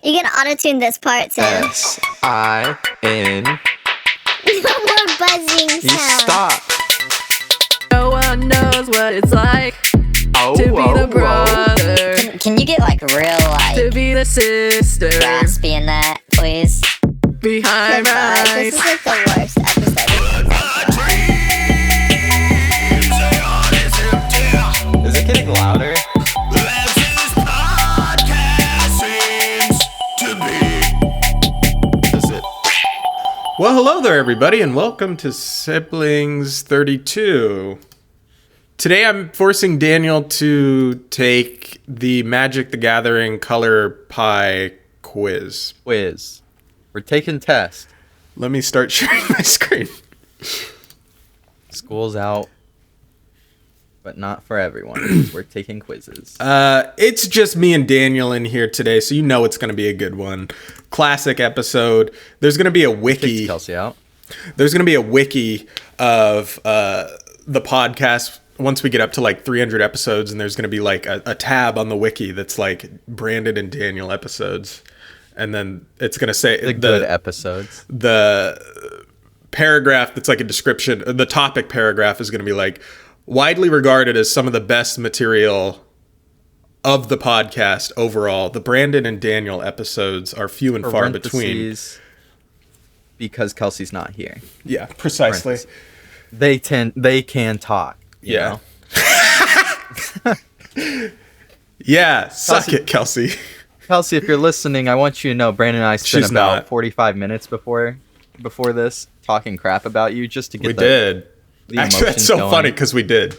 You can auto-tune this part too. S-I-N. No more buzzing You sound. stop. No one knows what it's like Oh, to be the brother, Can you get like real to like be the sister raspy in that, please? behind Goodbye. my This is like the worst episode we've Is it getting louder? Is it? Well, hello there, everybody, and welcome to Siblings 32. Today I'm forcing Daniel to take the Magic the Gathering Color Pie quiz. Quiz. We're taking tests. Let me start sharing my screen. School's out, but not for everyone. We're taking quizzes. It's just me and Daniel in here today, so you know it's going to be a good one. Classic episode. There's going to be a wiki. Takes Kelsey out. There's going to be a wiki of the podcast once we get up to like 300 episodes, and there's going to be like a tab on the wiki that's like Brandon and Daniel episodes. And then it's going to say The good episodes. the paragraph that's like a description. The topic paragraph is going to be like widely regarded as some of the best material of the podcast overall. The Brandon and Daniel episodes are few and far between. Parentheses, because Kelsey's not here. Yeah, precisely. Parentheses. They can talk. you Yeah. know? Yeah, suck Kelsey- it, Kelsey. Kelsey, if you're listening, I want you to know Brandon and I spent She's about not. 45 minutes before this talking crap about you just to get We did. the Actually, that's emotions so going. funny because we did.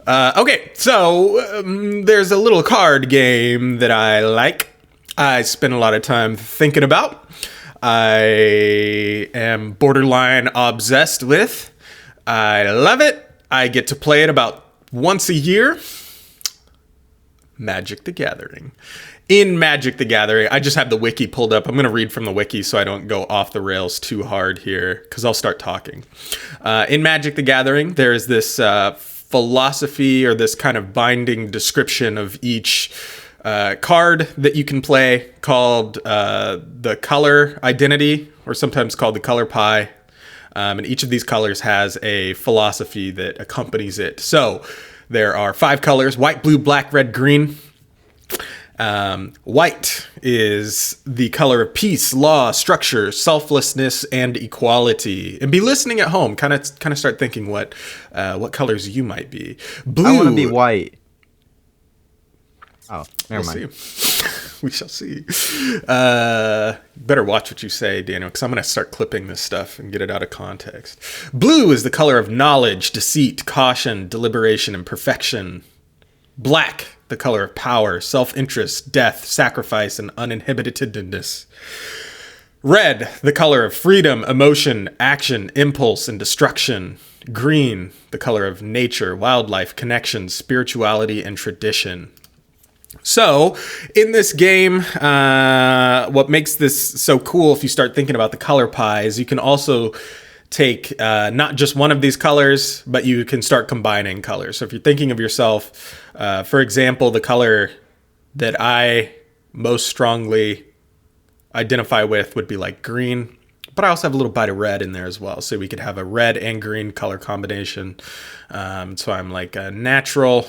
Okay, so there's a little card game that I like. I spend a lot of time thinking about. I am borderline obsessed with. I love it. I get to play it about once a year. Magic the Gathering. In Magic the Gathering, I just have the wiki pulled up. I'm going to read from the wiki so I don't go off the rails too hard here because I'll start talking. In Magic the Gathering, there is this philosophy or this kind of binding description of each card that you can play called the color identity, or sometimes called the color pie. And each of these colors has a philosophy that accompanies it. So there are 5 colors: white, blue, black, red, green. White is the color of peace, law, structure, selflessness, and equality. And be listening at home. Kind of start thinking what colors you might be. Blue. I want to be white. Oh, never We'll mind. see. We shall see. Better watch what you say, Daniel, because I'm going to start clipping this stuff and get it out of context. Blue is the color of knowledge, deceit, caution, deliberation, and perfection. Black, the color of power, self-interest, death, sacrifice, and uninhibitedness. Red, the color of freedom, emotion, action, impulse, and destruction. Green, the color of nature, wildlife, connection, spirituality, and tradition. So, in this game, what makes this so cool, if you start thinking about the color pie, is you can also take not just one of these colors, but you can start combining colors. So if you're thinking of yourself, for example, the color that I most strongly identify with would be like green, but I also have a little bite of red in there as well. So we could have a red and green color combination. So I'm like a natural.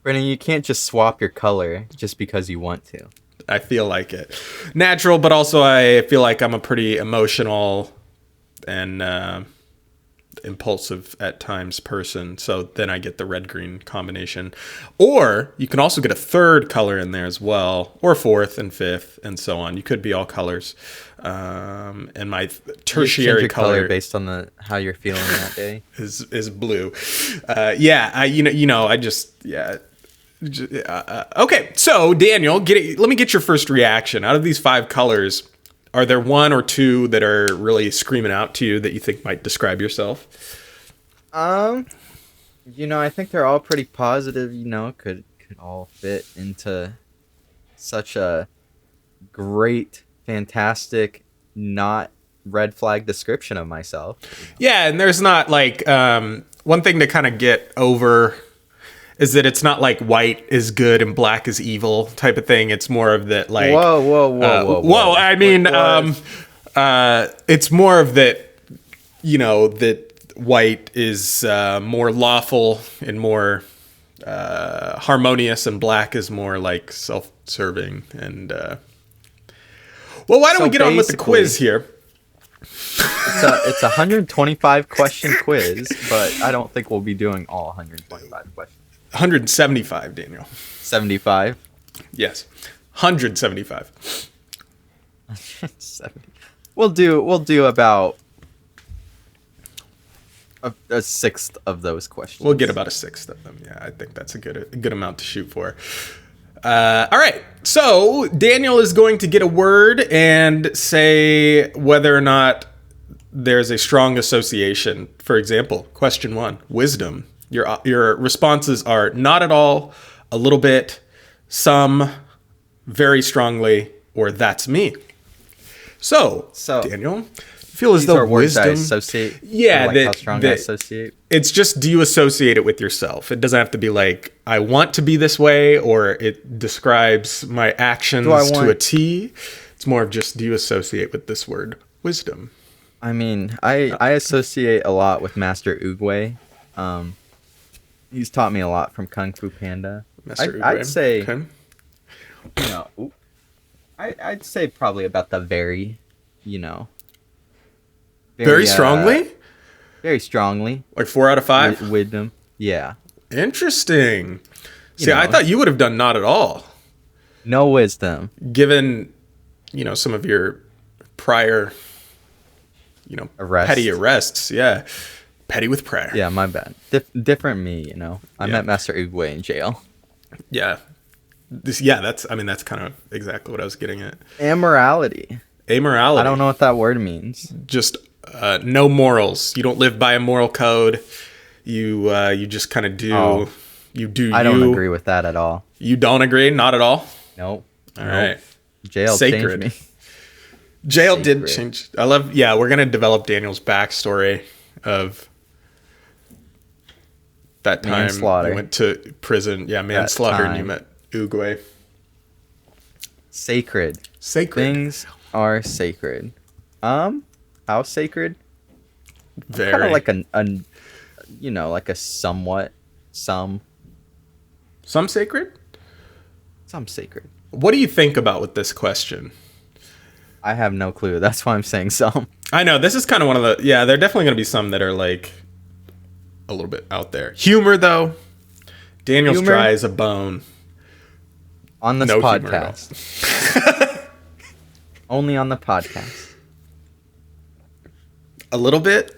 Brandon, you can't just swap your color just because you want to. I feel like it. Natural, but also I feel like I'm a pretty emotional and impulsive at times person. So then I get the red-green combination. Or you can also get a third color in there as well, or fourth and fifth, and so on. You could be all colors. And my You change tertiary your color based on how you're feeling that day. is blue. Okay, so Daniel, let me get your first reaction. Out of these 5 colors, are there one or two that are really screaming out to you that you think might describe yourself? I think they're all pretty positive. Could all fit into such a great, fantastic, not red flag description of myself. Yeah, and there's not like one thing to kind of get over is that it's not like white is good and black is evil type of thing. It's more of that like whoa. I mean, it's more of that, you know, that white is more lawful and more harmonious, and black is more like self-serving. And well, why don't we get on with the quiz here? It's a 125 question quiz, but I don't think we'll be doing all 125 questions. 175, Daniel. 75. Yes, 175. 70. We'll do about a sixth of those questions. We'll get about a sixth of them. Yeah, I think that's a good amount to shoot for. All right. So Daniel is going to get a word and say whether or not there's a strong association. For example, question 1, wisdom. Your responses are not at all, a little bit, some, very strongly, or that's me. So Daniel, I feel as these though are words wisdom. I associate. Yeah, like how strong I associate. It's just, do you associate it with yourself? It doesn't have to be like, I want to be this way, or it describes my actions to a T. It's more of just, do you associate with this word, wisdom? I mean, I associate a lot with Master Oogway. He's taught me a lot from Kung Fu Panda. I'd say, okay. You know, I'd say probably about the very, you know. Very strongly? Very strongly. Like 4 out of 5? Wisdom. Yeah. Interesting. See, know. I thought you would have done not at all. No wisdom. Given, you know, some of your prior, you know, petty arrests. Yeah. Petty with prayer. Yeah, my bad. Different me, you know. I met Master Oogway in jail. Yeah. That's kind of exactly what I was getting at. Amorality. Amorality. I don't know what that word means. Just no morals. You don't live by a moral code. You just kind of do. Oh. You do. I don't agree with that at all. You don't agree? Not at all? Nope. All right. Jail Sacred. changed me. Jail did change. I love. Yeah, we're gonna develop Daniel's backstory of that time Manslaughter. you went to prison. Yeah, manslaughter, and you met Oogway. Sacred. Things are sacred. How sacred? Very. Kind of like a you know, like a somewhat some sacred. Some sacred. What do you think about with this question? I have no clue. That's why I'm saying some. I know this is kind of one of the. Yeah, there are definitely going to be some that are like a little bit out there. Humor though, Daniel's dry as a bone. On this podcast. Only on the podcast. A little bit.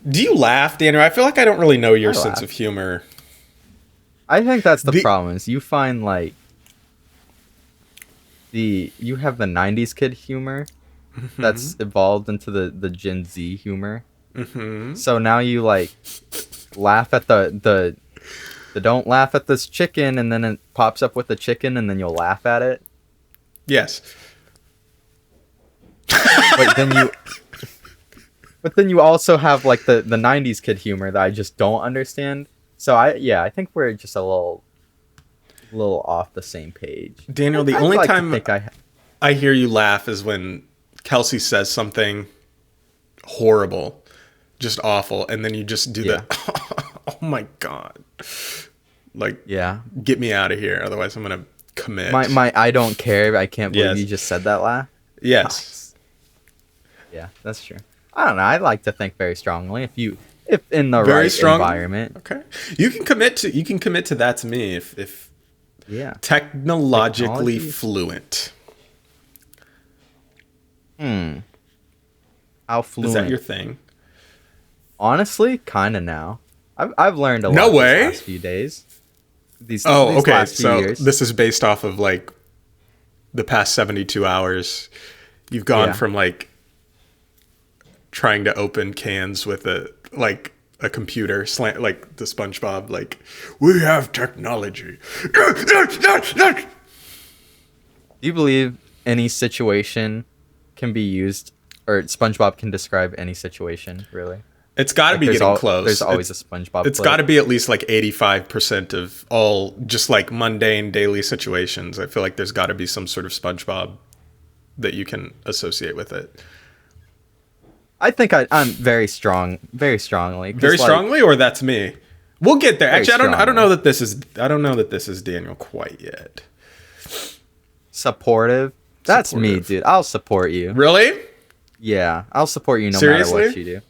Do you laugh, Daniel? I feel like I don't really know your sense of humor. I think that's the problem. Is you find like you have the 90s kid humor that's evolved into the Gen Z humor. Mm-hmm. So now you like laugh at the don't laugh at this chicken, and then it pops up with the chicken, and then you'll laugh at it. Yes. But then you also have like the 90s kid humor that I just don't understand. So I think we're just a little off the same page. Daniel, the only time I hear you laugh is when Kelsey says something horrible, just awful, and then you just do the oh my god. Like, get me out of here, otherwise I'm going to commit. My I don't care, I can't believe you just said that laugh. Yes. Yeah, that's true. I don't know. I like to think very strongly. If in the right environment. Okay. You can commit to that to me if technologically fluent. How fluent? Is that your thing? Honestly, kind of now. I've learned a lot these last few days. These last few years. This is based off of like the past 72 hours. You've gone from like trying to open cans with a computer, like the SpongeBob, like, we have technology. Do you believe any situation can be used, or SpongeBob can describe any situation, really? It's got to Like, be getting close. There's always a SpongeBob. It's clip. got to be at least like 85% of all just like mundane daily situations. I feel like there's got to be some sort of SpongeBob that you can associate with it. I think I'm very strongly. 'cause, Very like, strongly, or that's me. We'll get there. Very Actually, I don't strongly. know that this is. I don't know that this is Daniel quite yet. supportive. That's me, Supportive. dude. I'll support you. Really? Yeah, I'll support you no matter Seriously? what you do.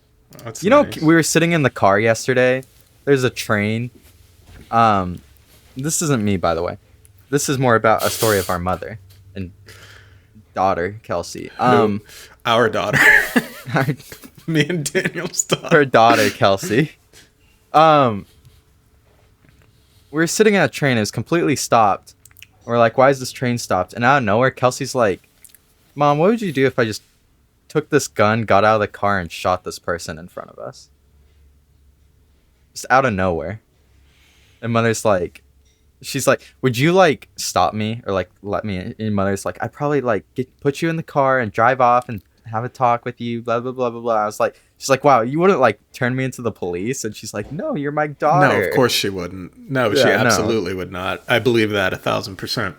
That's You know, nice. we were sitting in the car yesterday. There's a train. This isn't me, by the way. This is more about a story of our mother and daughter, Kelsey. Our daughter, me and Daniel's daughter. her daughter, Kelsey. We were sitting at a train. It was completely stopped. We're like, why is this train stopped? And out of nowhere, Kelsey's like, Mom, what would you do if I just took this gun, got out of the car, and shot this person in front of us? Just out of nowhere. And Mother's like, she's like, would you like stop me or like let me in? And Mother's like, I'd probably like put you in the car and drive off and have a talk with you, blah, blah, blah, blah, blah. I was like, she's like, wow, you wouldn't like turn me into the police? And she's like, no, you're my daughter. No, of course she wouldn't. No, she Yeah, no. absolutely would not. I believe that 1,000%.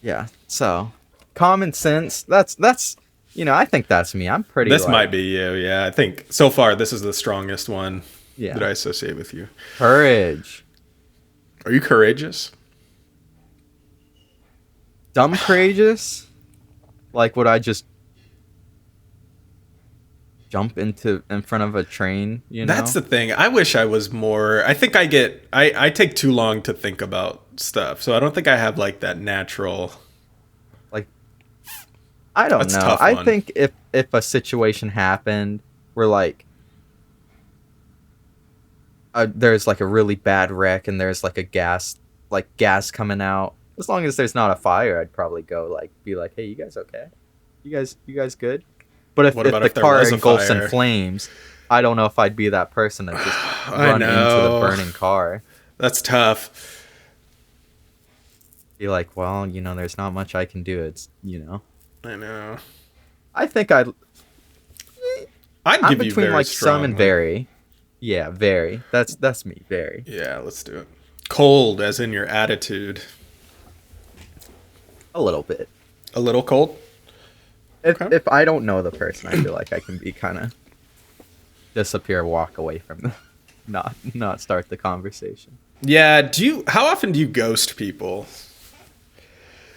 Yeah. So common sense. That's you know, I think that's me. I'm pretty. This like, might be you. Yeah, I think so far this is the strongest one Yeah. that I associate with you. Courage. Are you courageous? Dumb courageous. Like, would I just jump in front of a train? You know. That's the thing. I wish I was more. I think I take too long to think about stuff, so I don't think I have like that natural. I don't That's a know. tough I one. think if a situation happened where like there's like a really bad wreck and there's like gas coming out, as long as there's not a fire, I'd probably go like be like, hey, you guys okay? You guys good? But if, What if about the if there car was a engulfs in fire? flames, I don't know if I'd be that person that just I run into the know. burning car. That's tough. Be like, well, you know, there's not much I can do. It's, you know. I know. I think I'd I'd I'm give you between very like some and strongly. very. Yeah, very. That's me, very. Yeah, let's do it. Cold, as in your attitude. A little bit. A little cold. Okay. If I don't know the person, I feel like I can be kind of disappear, walk away from them, not start the conversation. Yeah. How often do you ghost people?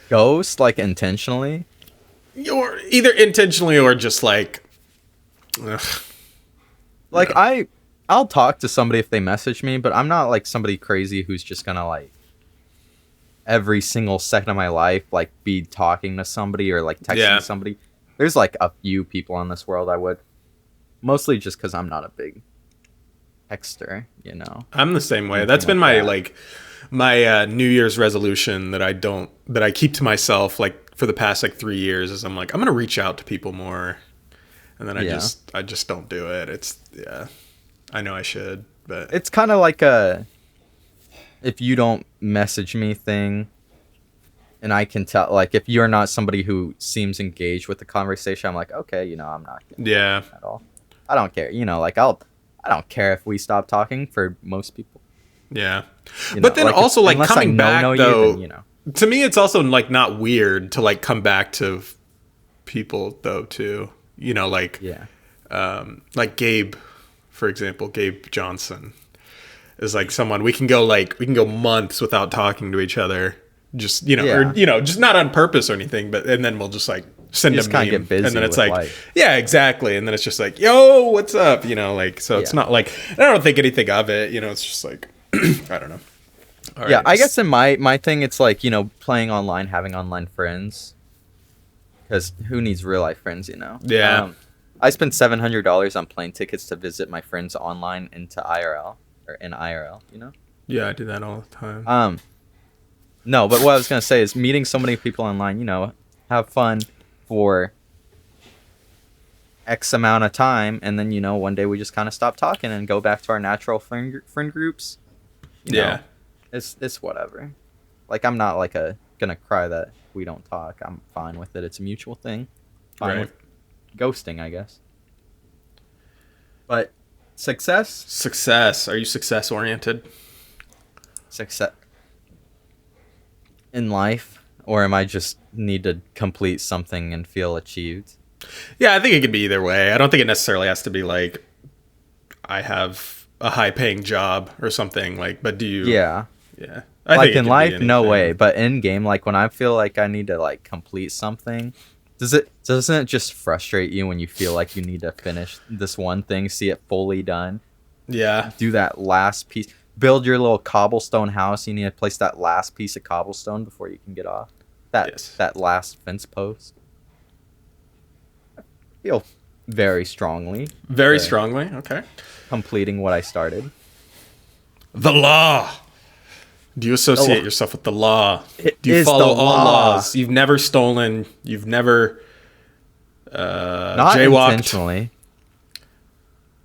Ghost, like intentionally. Or either intentionally or just like. Ugh. Like Yeah. I'll talk to somebody if they message me, but I'm not like somebody crazy who's just gonna like every single second of my life like be talking to somebody or like texting Yeah. somebody. There's like a few people in this world I would, mostly just because I'm not a big texter, you know. I'm the same way. Anything That's been like my that. my New Year's resolution that I keep to myself like for the past like 3 years is I'm like I'm gonna reach out to people more, and then I Yeah. just don't do it. It's yeah, I know I should, but It's kind of like a if you don't message me thing, and I can tell like if you're not somebody who seems engaged with the conversation, I'm like, okay, you know, I'm not gonna yeah, at all. I don't care, you know, like I don't care if we stop talking for most people. yeah. You But know, then like, also like unless I coming back know though, you, then, you know. to me it's also like not weird to like come back to people though too. You know, like Yeah. like Gabe, for example, Gabe Johnson is like someone we can go months without talking to each other, just you know, Yeah. or you know, just not on purpose or anything, but and then we'll just like send You a just kinda meme, get busy and then it's with like, life. yeah, exactly, and then it's just like, yo, what's up, you know, like so it's Yeah. not like I don't think anything of it, you know, it's just like I don't know. All Yeah, right. I guess in my thing, it's like, you know, playing online, having online friends. Because who needs real life friends, you know? Yeah. I spent $700 on plane tickets to visit my friends online into IRL or in IRL, you know? Yeah, I do that all the time. No, but what I was gonna say is meeting so many people online, you know, have fun for X amount of time, and then you know one day we just kind of stop talking and go back to our natural friend groups. You Yeah. know, it's whatever. Like I'm not like gonna cry that we don't talk. I'm fine with it. It's a mutual thing. Fine Right. with ghosting, I guess. But success, Success. Are you success oriented? success in life, or am I just need to complete something and feel achieved? Yeah, I think it could be either way. I don't think it necessarily has to be like I have a high paying job or something like, but do you? Yeah. Yeah. Like think it in could be life, no anything. way. But in game, like when I feel like I need to like complete something, doesn't it just frustrate you when you feel like you need to finish this one thing, see it fully done, Yeah. do that last piece, build your little cobblestone house. You need to place that last piece of cobblestone before you can get off. Yes. That last fence post. I feel very strongly Very Okay. strongly. Okay. completing what I started. The law. Do you associate law. yourself with the law? It Do you is follow the all law. laws? You've never stolen. You've never Not jaywalked. intentionally.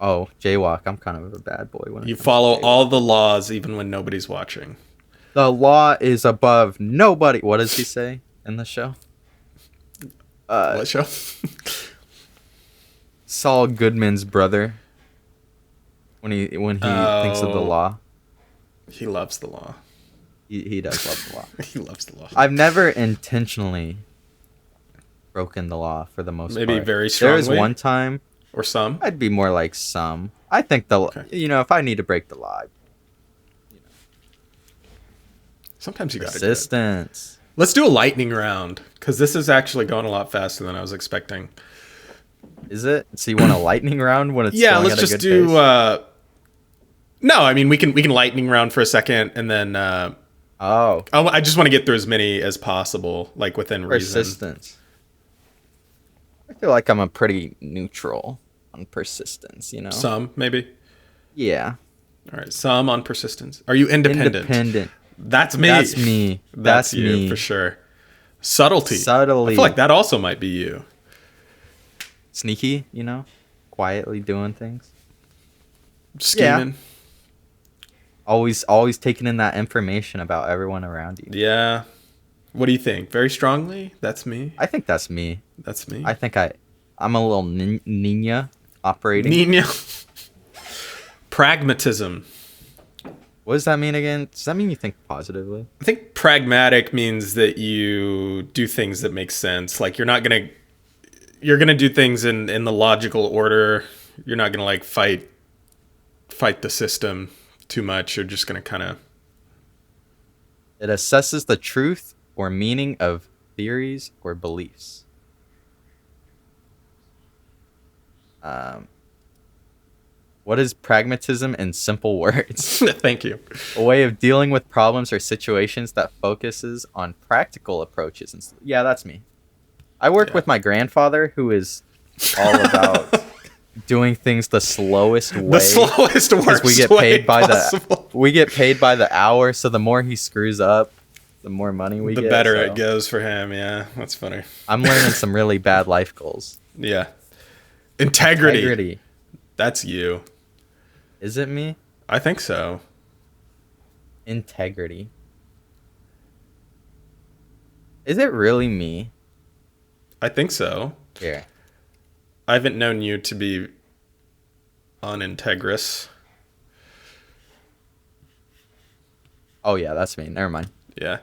Oh, jaywalk. I'm kind of a bad boy when it You comes to follow jaywalk. all the laws even when nobody's watching. The law is above nobody. What does he say in the show? What show? Saul Goodman's brother. When he thinks of the Oh. law, He loves the law. he does love the law. He loves the law. I've never intentionally broken the law for the most Maybe part. very There was strongly? one time Or some. I'd be more like some. I think Okay. if I need to break the law, Sometimes you got to. persistence. Let's do a lightning round because this is actually going a lot faster than I was expecting. Is it? So you want a lightning round when it's Yeah, going let's at a just good do. pace? No, I mean we can lightning round for a second and then. Oh, I just want to get through as many as possible, like within reason. persistence. I feel like I'm a pretty neutral on persistence, you know? Some maybe. Yeah. All right, some on persistence. Are you independent? Independent. That's me. That's me. That's That's you me. for sure. Subtlety. Subtly. I feel like that also might be you. Sneaky, you know? Quietly doing things. Scheming. Always taking in that information about everyone around you. Yeah. What do you think? Very strongly? That's me. I think that's me. That's me. I think I'm a little Nina operating. Nina. Pragmatism. What does that mean again? Does that mean you think positively? I think pragmatic means that you do things that make sense. Like you're gonna do things in the logical order. You're not gonna like fight the system too much. You're just gonna kind of. It assesses the truth or meaning of theories or beliefs. What is pragmatism in simple words? Thank you. A way of dealing with problems or situations that focuses on practical approaches. Yeah, that's me. I work Yeah. with my grandfather, who is all about doing things the slowest way. The slowest Because worst we get way paid by possible. we get paid by the hour, so the more he screws up, the more money we The get. better so it goes for him. Yeah, that's funny. I'm learning some really bad life goals. Yeah. Integrity. Integrity. That's you. Is it me? I think so. Integrity. Is it really me? I think so. Here. I haven't known you to be unintegrous. Oh yeah, that's me. Never mind. Yeah.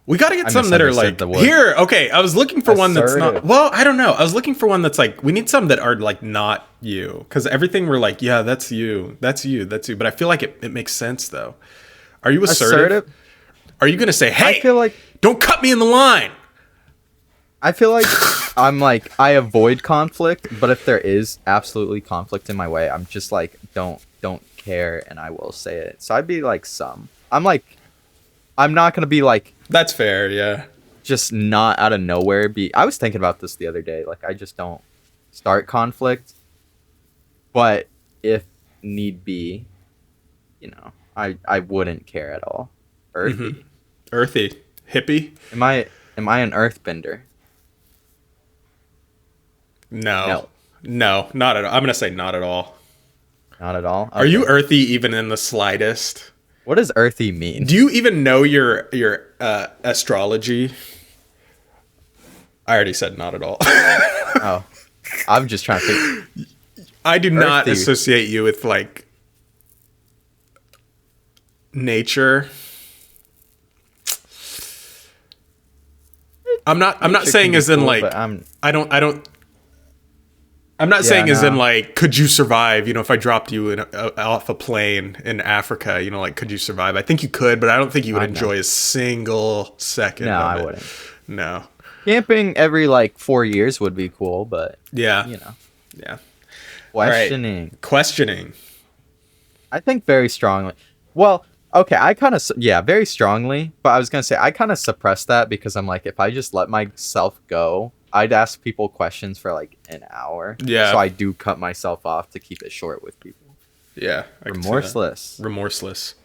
We got to get I some that are misunderstood like the word. here. Okay, I was looking for one that's not. Assertive. Well, I don't know. I was looking for one that's like we need some that are like not you because everything we're like, yeah, that's you, that's you, that's you. But I feel like it makes sense though. Are you assertive? Are you gonna say, hey, I feel like don't cut me in the line? I'm like I avoid conflict, but if there is absolutely conflict in my way, I'm just like don't care and I will say it. So I'd be like some. I'm not gonna be like That's fair. Yeah. just not out of nowhere I was thinking about this the other day. Like I just don't start conflict. But if need be, you know, I wouldn't care at all. Earthy. Earthy, hippie. Am I an earthbender? No, not at all. I'm gonna say not at all. Not at all. Are you Okay. earthy even in the slightest? What does earthy mean? Do you even know your astrology? I already said not at all. Oh. I'm just trying to think. I do not Earthy. associate you with like nature. I'm not Nature saying can be as in cool, like but I'm not saying as in no. like could you survive, you know, if I dropped you off a plane in Africa, you know, like could you survive? I think you could, but I don't think you would I know. enjoy a single second No, of I it. wouldn't. No. Camping every like 4 years would be cool, but Yeah. you know, Yeah. questioning. Questioning. I think very strongly. Well, okay, I kind of very strongly, but I was gonna say I kind of suppress that because I'm like, if I just let myself go, I'd ask people questions for like an hour. Yeah. So I do cut myself off to keep it short with people. Yeah. I can see that. Remorseless. Remorseless.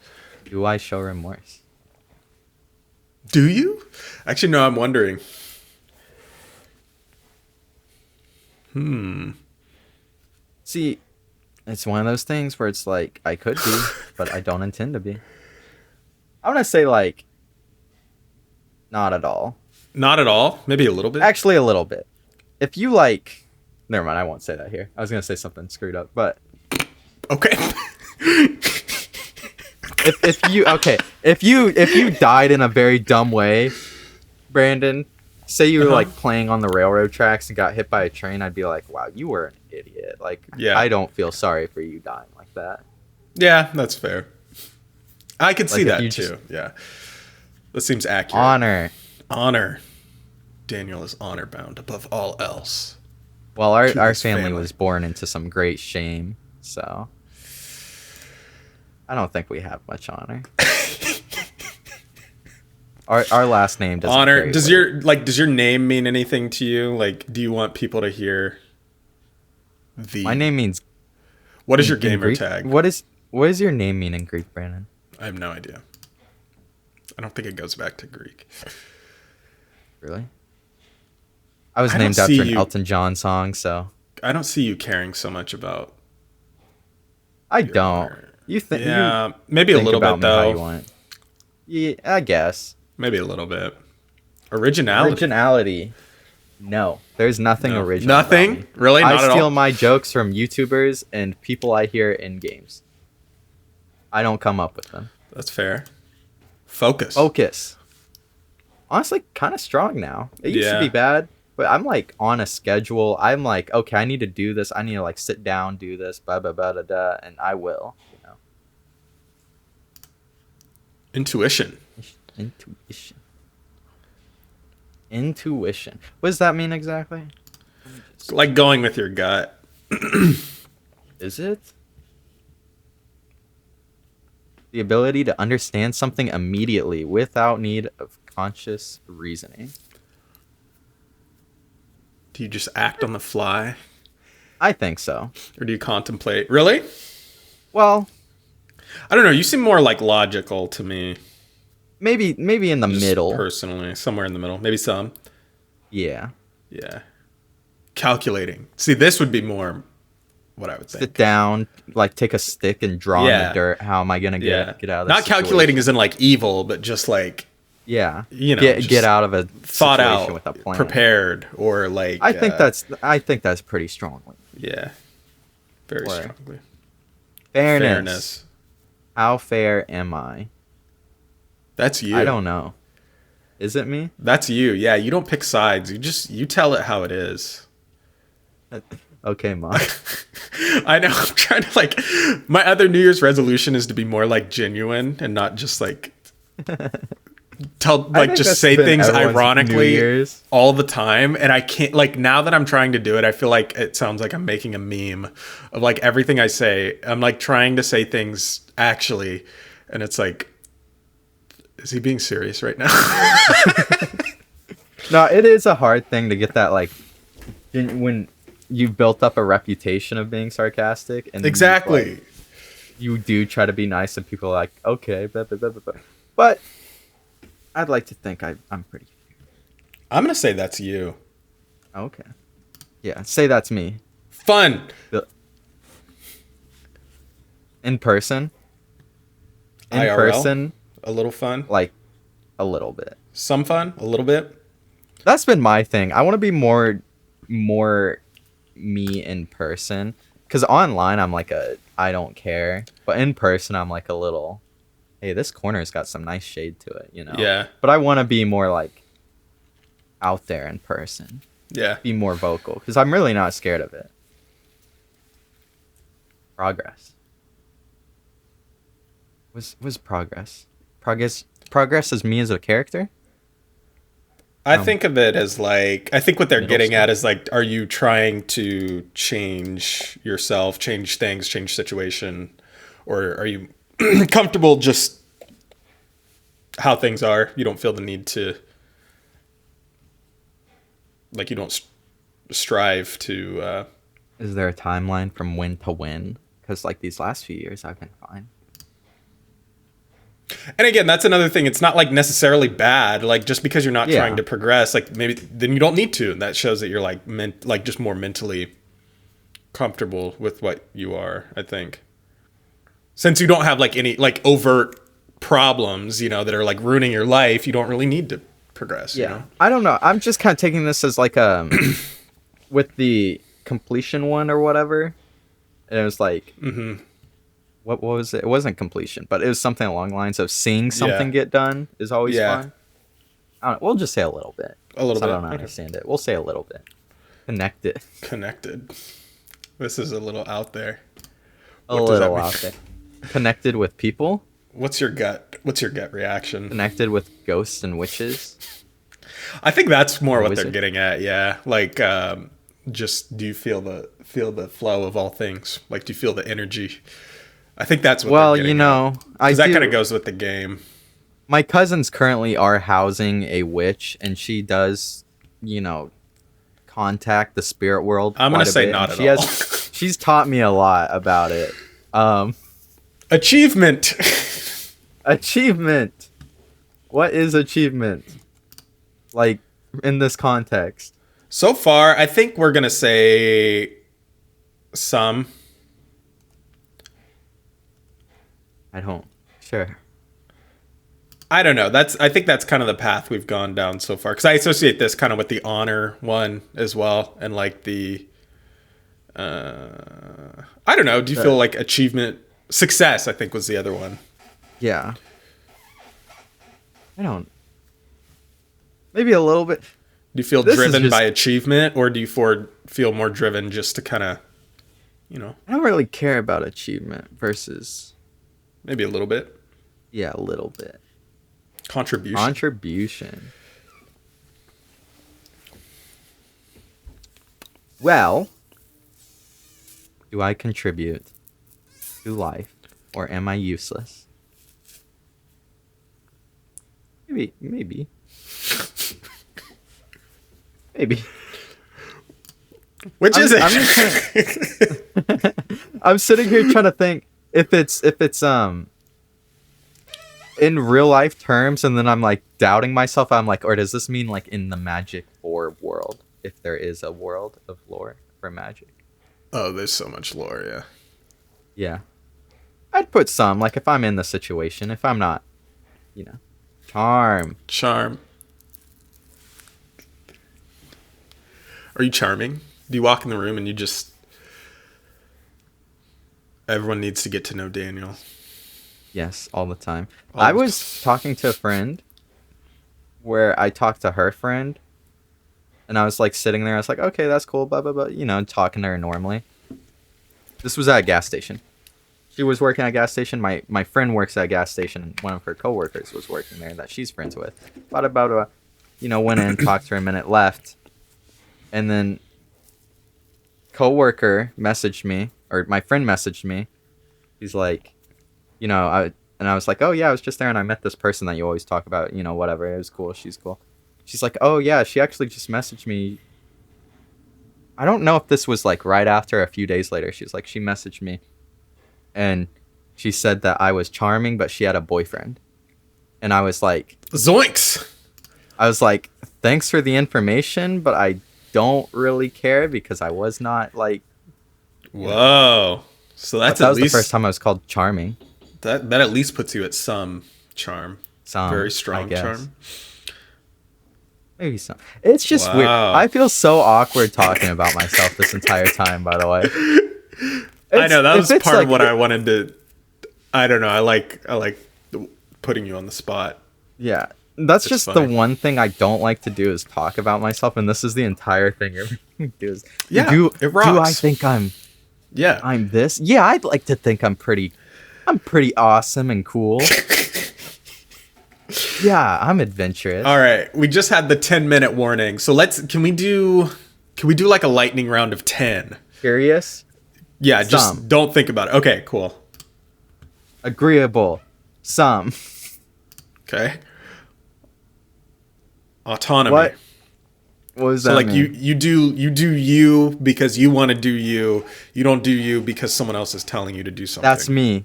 Do I show remorse? Do you? Actually, no, I'm wondering. See, it's one of those things where it's like I could be, but I don't intend to be. I want to say like, not at all. Not at all. Maybe a little bit. Actually, a little bit. If you like, never mind. I won't say that here. I was gonna say something screwed up, but Okay. if you died in a very dumb way, Brandon, say you were like playing on the railroad tracks and got hit by a train, I'd be like, wow, you were an idiot. Like, Yeah. I don't feel sorry for you dying like that. Yeah, that's fair. I could see Like, if that you too. just- Yeah. That seems accurate. Honor. Honor. Daniel is honor bound above all else. Well, To our his family family. was born into some great shame, so I don't think we have much honor. Our last name doesn't Honor. carry Does weight. your name mean anything to you? Like, do you want people to hear the My name means What is your in gamer Greek? tag? What does your name mean in Greek, Brandon? I have no idea. I don't think it goes back to Greek. Really? I was I don't named after see an you- Elton John song, so I don't see you caring so much about I your don't. honor. You think? Yeah, maybe you a think little about bit me how you though. want. Yeah, I guess. Maybe a little bit. Originality. Originality. No, there's nothing No. original. about Nothing? me. Really? I Not at steal all? my jokes from YouTubers and people I hear in games. I don't come up with them. That's fair. Focus. Focus. Honestly, kind of strong now. It used Yeah. to be bad, but I'm like on a schedule. I'm like, okay, I need to do this. I need to like sit down, do this, blah blah blah da da, and I will. You know, Intuition. intuition. Intuition. What does that mean exactly? Like going with your gut. Is it the ability to understand something immediately without need of conscious reasoning? Do you just act on the fly? I think so. Or do you contemplate? Really? Well, I don't know. You seem more like logical to me. maybe in the Just middle. Personally. Somewhere in the middle. Maybe some. Yeah. Yeah. Calculating. See, this would be more what I would think. Sit down, like take a stick and draw in Yeah. the dirt. How am I gonna Yeah. get out of this? Not calculating as in like evil, but just like Yeah. you know, get just out of a thought situation out, with a plan. prepared, or like. I think that's pretty strongly. Yeah. Very Or- strongly. Fairness. How fair am I? That's you. I don't know. Is it me? That's you. Yeah, you don't pick sides. You tell it how it is. Okay, Mom. I know. I'm trying to like. My other New Year's resolution is to be more like genuine and not just like tell I like think just that's say been things everyone's New ironically Year's. all the time. And I can't like now that I'm trying to do it. I feel like it sounds like I'm making a meme of like everything I say. I'm like trying to say things actually, and it's like, is he being serious right now? No, it is a hard thing to get that like when you've built up a reputation of being sarcastic and Exactly. you do try to be nice and people are like, okay, blah, blah, blah, blah, blah. But I'd like to think I'm pretty I'm gonna say that's you. okay. Yeah, say that's me. Fun. In person. In IRL? person, A little fun. like a little bit. Some fun. A little bit. That's been my thing. I want to be more me in person because online I'm like I don't care, but in person I'm like a little, hey, this corner's got some nice shade to it, you know. Yeah. But I want to be more like out there in person, Yeah. be more vocal, because I'm really not scared of it. Progress. Was progress? Progress is me as a character. I think of it as like, I think what they're Middle getting school. at is like, are you trying to change yourself, change things, change situation, or are you comfortable just how things are? You don't feel the need to, like, you don't strive to. Is there a timeline from win to win? Because like these last few years, I've been fine. And again, that's another thing. It's not like necessarily bad. Like just because you're not Yeah. trying to progress, like maybe then you don't need to. And that shows that you're like like just more mentally comfortable with what you are. I think since you don't have like any like overt problems, you know, that are like ruining your life, you don't really need to progress. You know? I don't know. I'm just kind of taking this as like with the completion one or whatever. And it was like, what was it? It wasn't completion, but it was something along the lines of seeing something get done is always Yeah. fun. I don't know, we'll just say a little bit. A little 'cause I bit. don't Okay. understand it. We'll say a little bit. Connect it. Connected. This is a little out there. A What does that little mean? out there. Connected with people. What's your gut reaction? Connected with ghosts and witches. I think that's more what they're Wizard. getting at. Yeah, like just do you feel the flow of all things? Like do you feel the energy? I think that's what. Well, they're getting you know, at. I 'Cause that do- kind of goes with the game. My cousins currently are housing a witch, and she does, you know, contact the spirit world. I'm gonna quite a say bit, not and at all. She's taught me a lot about it. Achievement. Achievement. What is achievement? Like in this context. So far, I think we're gonna say some. I don't. Sure. I don't know. I think that's kind of the path we've gone down so far. Because I associate this kind of with the honor one as well, and like the. I don't know. Do you feel like achievement, success? I think was the other one. Yeah. I don't. Maybe a little bit. Do you feel This is driven just- by achievement, or do you feel more driven just to kind of, you know, I don't really care about achievement versus. maybe a little bit Yeah, a little bit. contribution? Contribution. Well, do I contribute to life or am I useless? Maybe. Maybe. Which is I'm it? just I'm sitting here trying to think if it's in real life terms, and then I'm like doubting myself. I'm like, or does this mean like in the magic lore world? If there is a world of lore for magic. Oh, there's so much lore. Yeah. Yeah. I'd put some, like if I'm in the situation, if I'm not, you know, charm. Charm. Are you charming? Do you walk in the room and you just... Everyone needs to get to know Daniel. Yes, all the time. All I the was talking to a friend where I talked to her friend and I was like sitting there. I was like, okay, that's cool, blah, blah, blah, you know, talking to her normally. This was at a gas station. She was working at a gas station. My friend works at a gas station. And one of her coworkers was working there that she's friends with. Thought about went in, talked to her a minute, left. And then coworker messaged me, or my friend messaged me. He's like, I was like, oh yeah, I was just there and I met this person that you always talk about, whatever. It was cool. She's cool. She's like, oh yeah, she actually just messaged me. I don't know if this was like right after, a few days later. She was like, she messaged me and she said that I was charming, but she had a boyfriend. And I was like, Zoinks! thanks for the information, but I don't really care because I was not like. Whoa. So that's that at was least... the first time I was called charming. That at least puts you at some charm. Some, Very I strong guess. charm. Maybe some. It's just weird. Wow. I feel so awkward talking about myself this entire time, by the way. I know that if was it's part of like- what I wanted to. I don't know. I like putting you on the spot. Yeah. That's It's just funny. the one thing I don't like to do is talk about myself, and this is the entire thing everything is. Yeah, do, it do I rocks. think I'm Yeah. this? Yeah, I'd like to think I'm pretty awesome and cool. Yeah, I'm adventurous. All right. We just had the 10-minute warning. So can we do like a lightning round of 10? Curious, Yeah, just Some. don't think about it. Okay, cool. agreeable, some. Okay. Autonomy. What? What was So that? like mean? you do you because you want to do you. You don't do you because someone else is telling you to do something. That's me.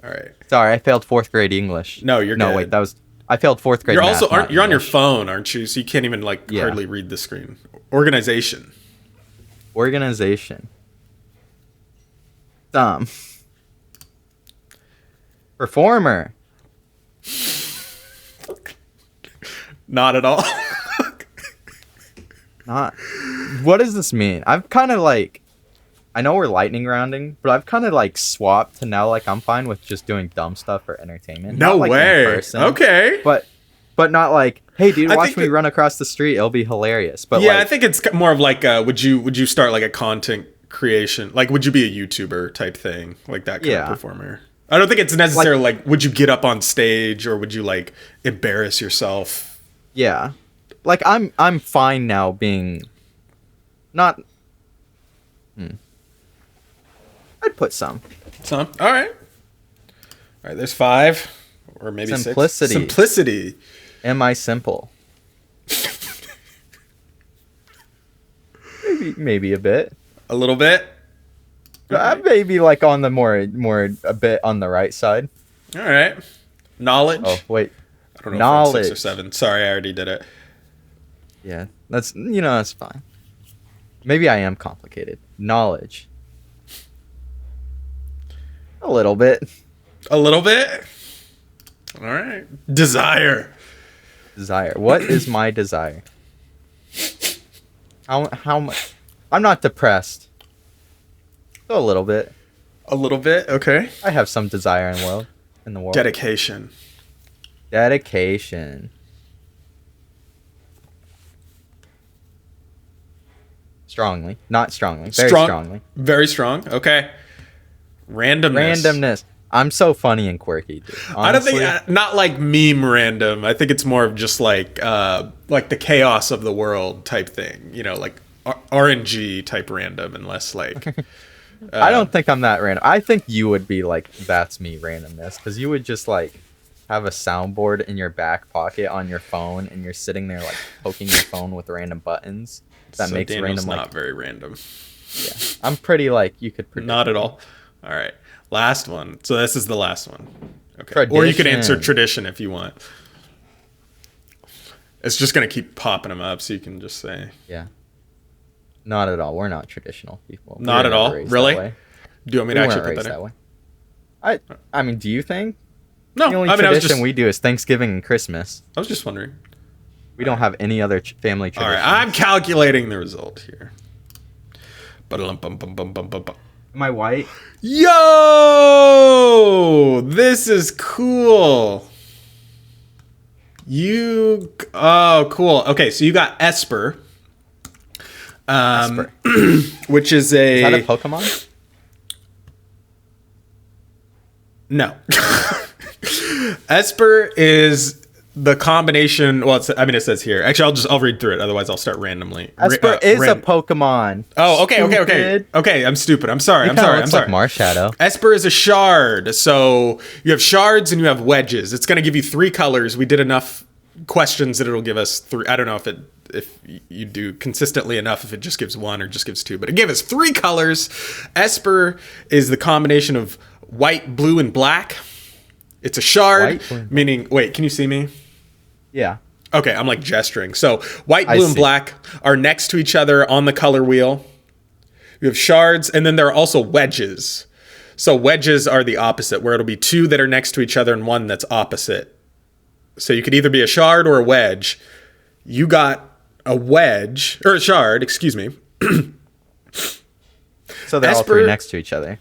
All right. Sorry, I failed 4th grade English. No, you're no. good. Wait, I failed 4th grade. You're math, also not you're on your English. phone, aren't you? So you can't even like Yeah. hardly read the screen. Organization. Organization. Some. Performer. Not at all. Not. What does this mean? I've kind of like. I know we're lightning rounding, but I've kind of like swapped to now like I'm fine with just doing dumb stuff for entertainment. No Not, like, in way. person, Okay. But not like, hey dude, I watch think me that- run across the street. It'll be hilarious. But Yeah, I like, think it's more of like would you start like a content creation? Like would you be a YouTuber type thing? Like that kind Yeah. of performer? I don't think it's necessarily like would you get up on stage or would you like embarrass yourself? yeah, like I'm fine now being not. I'd put some. Some. All right. All right, there's 5 or maybe Simplicity. 6. Simplicity. Am I simple? maybe a bit. A little bit. Maybe like on the more a bit on the right side. All right. Knowledge. Oh wait, I don't know if I'm 6 or knowledge. 7. Sorry, I already did it. yeah, that's that's fine. Maybe I am complicated. Knowledge. A little bit. A little bit. All right. Desire. Desire. What is my desire? How much? I'm not depressed. So a little bit. A little bit. Okay. I have some desire in the world. Dedication. Dedication. Strongly. Not strongly. Very strongly. Very strong. Okay. Randomness. Randomness. I'm so funny and quirky, dude. I don't think Honestly. not like meme random. I think it's more of just like the chaos of the world type thing. You know, like RNG type random, and less like. I don't think I'm that random. I think you would be like, that's me randomness, because you would just like have a soundboard in your back pocket on your phone, and you're sitting there like poking your phone with random buttons. That So makes Daniel's random not like. very random. Yeah, I'm pretty like you could predict. Not at me. all. All right. Last one. So this is the last one. Okay. Or you could answer Tradition. tradition if you want. It's just gonna keep popping them up, so you can just say. Yeah. Not at all. We're not traditional people. We Not were at never all? raised Really? that way. Do you want me We to weren't actually put raised that that in? way. I mean, do you think? No, The only I mean I was tradition just we do is Thanksgiving and Christmas. I was just wondering. We don't have any other family All traditions. right, I'm calculating the result here. Ba-da-lum-bum-bum-bum-bum-bum. Am I white? Yo, this is cool. Oh, cool. Okay, so you got Esper. Esper. Which is Is that a Pokemon? No. Esper is the combination. Well, it says here. Actually, I'll read through it. Otherwise, I'll start randomly. Esper is a Pokemon. Oh, okay. Stupid. Okay, I'm stupid. I'm sorry. It I'm kinda sorry. I'm looks sorry. like Marshadow. Esper is a shard. So you have shards and you have wedges. It's going to give you 3 colors. We did enough questions that it'll give us 3. I don't know if you do consistently enough, if it just gives 1 or just gives 2, but it gave us 3 colors. Esper is the combination of white, blue, and black. It's a shard, White, blue. meaning, wait, can you see me? Yeah. Okay, I'm like gesturing. So white, I blue, and see. black are next to each other on the color wheel. You have shards, and then there are also wedges. So wedges are the opposite, where it'll be 2 that are next to each other and 1 that's opposite. So you could either be a shard or a wedge. You got a wedge, or a shard, excuse me. So they're all Esper- three next to each other.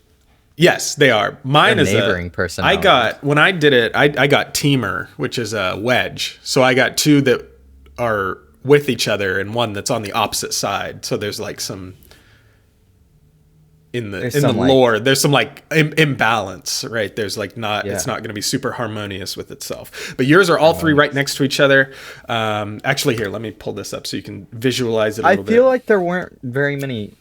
Yes, they are. Mine They're is neighboring a personalities. I got when I did it. I got teamer, which is a wedge. So I got two that are with each other and one that's on the opposite side. So there's like some in the There's in the some, like- lore. There's some like imbalance, right? There's like not. It's Yeah. not going to be super harmonious with itself. But yours are all three right next to each other. Actually, here, let me pull this up so you can visualize it a I little feel bit. like there weren't very many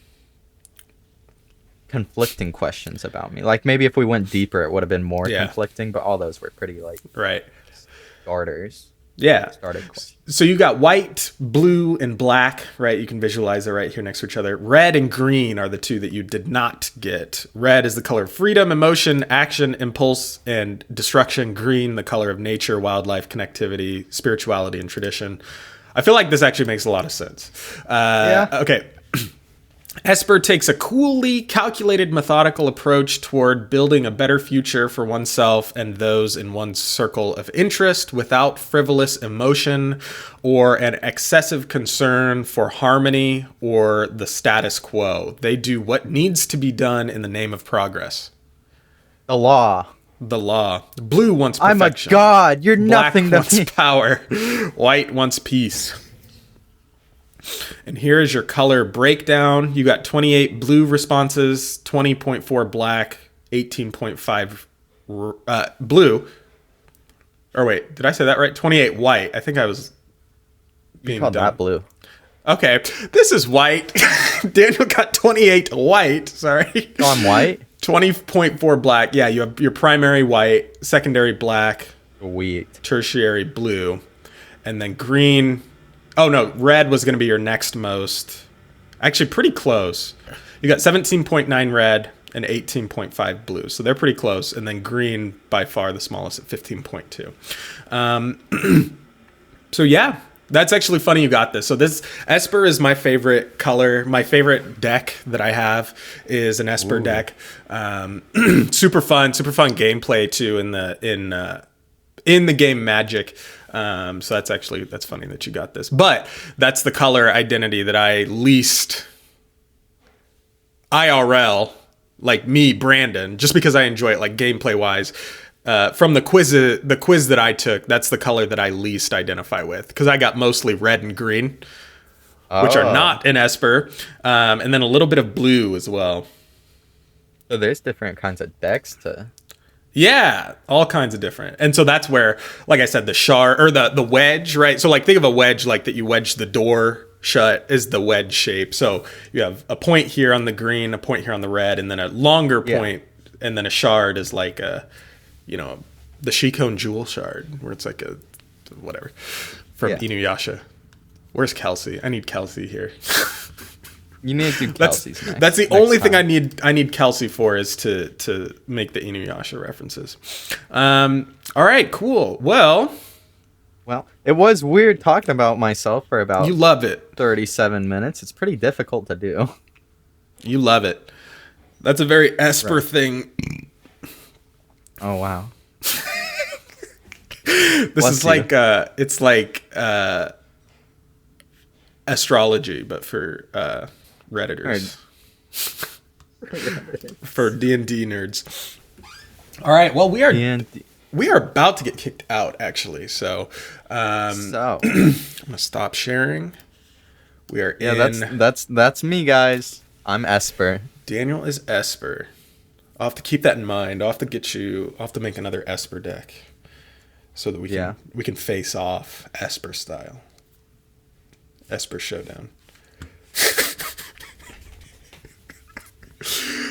conflicting questions about me. Like maybe if we went deeper, it would have been more Yeah. conflicting. But all those were pretty like Right. starters. Yeah. Started questions. So you got white, blue, and black, right? You can visualize it right here next to each other. Red and green are the two that you did not get. Red is the color of freedom, emotion, action, impulse, and destruction. Green, the color of nature, wildlife, connectivity, spirituality, and tradition. I feel like this actually makes a lot of sense. Yeah. Okay. Esper takes a coolly calculated, methodical approach toward building a better future for oneself and those in one's circle of interest without frivolous emotion or an excessive concern for harmony or the status quo. They do what needs to be done in the name of progress. The law. The law. Blue wants I'm a perfection. god. You're Black nothing to wants me. power. White wants peace. And here is your color breakdown. You got 28 blue responses, 20.4 black, 18.5 blue. Or wait, did I say that right? 28 white. I think I was being Called dumb. that blue. Okay, this is white. Daniel got 28 white. Sorry. Oh, I'm white. 20.4 black. Yeah, you have your primary white, secondary black, Sweet. tertiary blue, and then green. Oh no, red was going to be your next most. Actually, pretty close. You got 17.9 red and 18.5 blue, so they're pretty close. And then green, by far the smallest at 15.2. So yeah, that's actually funny you got this. So this Esper is my favorite color. My favorite deck that I have is an Esper deck. Super fun gameplay too in the game Magic. So that's funny that you got this. But that's the color identity that I least IRL, like me, Brandon, just because I enjoy it, like gameplay wise. From the quiz that I took, that's the color that I least identify with because I got mostly red and green, which are not in Esper, and then a little bit of blue as well. So there's different kinds of decks to. Yeah, all kinds of different. And so that's where, like I said, the shard or the wedge, right? So like think of a wedge like that you wedge the door shut is the wedge shape. So you have a point here on the green, a point here on the red, and then a longer point, and then a shard is like a, the Shikon Jewel shard, where it's like a whatever from Inuyasha. Where's Kelsey? I need Kelsey here. You need to do Kelsey's next. That's the next only thing time. I need Kelsey for is to make the Inuyasha references. All right, cool. Well, It was weird talking about myself for about you love it. 37 minutes. It's pretty difficult to do. You love it. That's a very Esper thing. Oh wow. This Bless is you. like it's like astrology, but for Redditors. For D&D nerds. All right. Well, we are about to get kicked out, actually. So, I'm gonna stop sharing. We are in. That's me, guys. I'm Esper. Daniel is Esper. I'll have to keep that in mind. I'll have to make another Esper deck, so that we can face off Esper style. Esper Showdown.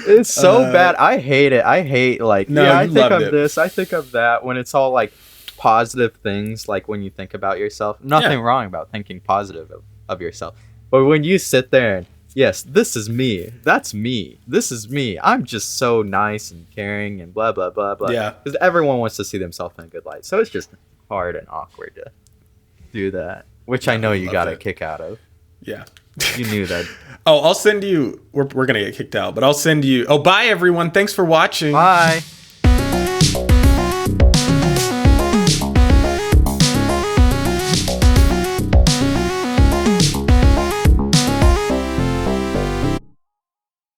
It's so bad. I hate it. I hate I think loved of it. this. I think of that when it's all like positive things. Like when you think about yourself, nothing wrong about thinking positive of yourself. But when you sit there and yes, this is me. That's me. This is me. I'm just so nice and caring and blah blah blah blah. Yeah. Because everyone wants to see themselves in a good light. So it's just hard and awkward to do that. Which I know you love got a it. kick out of. Yeah. You knew that. Oh, I'll send you. We're gonna get kicked out, but I'll send you. Oh, bye everyone. Thanks for watching. Bye.